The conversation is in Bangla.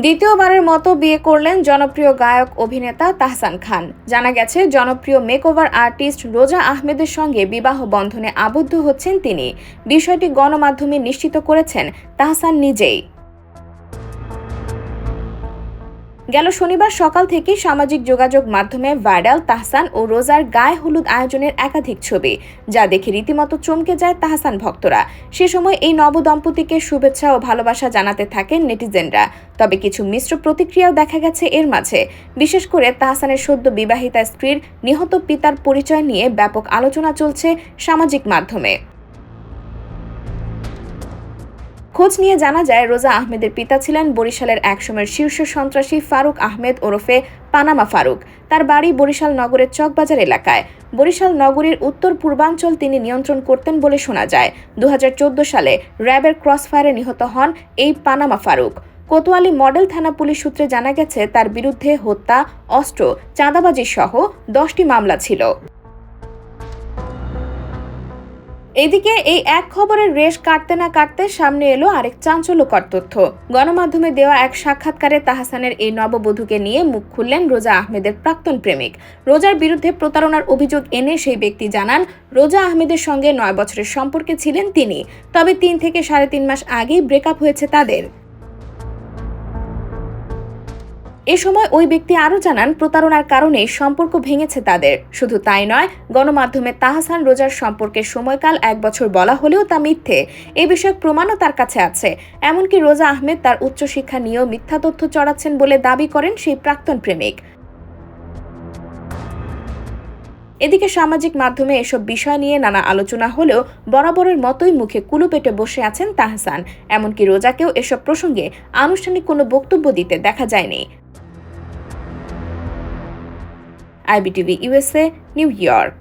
দ্বিতীয়বারের মতো বিয়ে করলেন জনপ্রিয় গায়ক অভিনেতা তাহসান খান। জানা গেছে, জনপ্রিয় মেকওভার আর্টিস্ট রোজা আহমেদের সঙ্গে বিবাহ বন্ধনে আবদ্ধ হচ্ছেন তিনি। বিষয়টি গণমাধ্যমে নিশ্চিত করেছেন তাহসান নিজেই। গেল শনিবার সকাল থেকে সামাজিক যোগাযোগ মাধ্যমে ভাইরাল তাহসান ও রোজার গায়ে হলুদ আয়োজনের একাধিক ছবি, যা দেখে রীতিমতো চমকে যায় তাহসান ভক্তরা। সে সময় এই নবদম্পতিকে শুভেচ্ছা ও ভালোবাসা জানাতে থাকেন নেটিজেনরা। তবে কিছু মিশ্র প্রতিক্রিয়াও দেখা গেছে এর মাঝে। বিশেষ করে তাহসানের সদ্য বিবাহিতা স্ত্রীর নিহত পিতার পরিচয় নিয়ে ব্যাপক আলোচনা চলছে সামাজিক মাধ্যমে। খোঁজ নিয়ে জানা যায়, রোজা আহমেদের পিতা ছিলেন বরিশালের একসময়ের শীর্ষ সন্ত্রাসী ফারুক আহমেদ ওরফে পানামা ফারুক। তার বাড়ি বরিশাল নগরের চকবাজার এলাকায়। বরিশাল নগরীর উত্তর পূর্বাঞ্চল তিনি নিয়ন্ত্রণ করতেন বলে শোনা যায়। 2014 সালে র্যাবের ক্রসফায়ারে নিহত হন এই পানামা ফারুক। কোতোয়ালি মডেল থানা পুলিশ সূত্রে জানা গেছে, তার বিরুদ্ধে হত্যা, অস্ত্র, চাঁদাবাজি সহ 10টি মামলা ছিল। এদিকে এই এক খবরের রেশ কাটতে না কাটতে সামনে এলো আরেক চাঞ্চল্যকর তথ্য। গণমাধ্যমে দেওয়া এক সাক্ষাৎকারে তাহসানের এই নববধূকে নিয়ে মুখ খুললেন রোজা আহমেদের প্রাক্তন প্রেমিক। রোজার বিরুদ্ধে প্রতারণার অভিযোগ এনে সেই ব্যক্তি জানান, রোজা আহমেদের সঙ্গে 9 বছরের সম্পর্কে ছিলেন তিনি। তবে 3 থেকে 3.5 মাস আগেই ব্রেকআপ হয়েছে তাদের। এ সময় ওই ব্যক্তি আরও জানান, প্রতারণার কারণে সম্পর্ক ভেঙেছে তাদের। শুধু তাই নয়, গণমাধ্যমে তাহসান রোজার সম্পর্কের সময়কাল 1 বছর বলা হলেও তা মিথ্যে। এ বিষয়ক প্রমাণও তার কাছে আছে। এমনকি রোজা আহমেদ তার উচ্চশিক্ষা নিয়েও মিথ্যা তথ্য চড়াচ্ছেন বলে দাবি করেন সেই প্রাক্তন প্রেমিক। এদিকে সামাজিক মাধ্যমে এসব বিষয় নিয়ে নানা আলোচনা হলেও বরাবরের মতোই মুখে কুলুপেটে বসে আছেন তাহসান। এমনকি রোজাকেও এসব প্রসঙ্গে আনুষ্ঠানিক কোনো বক্তব্য দিতে দেখা যায়নি। IBTV USA, New York।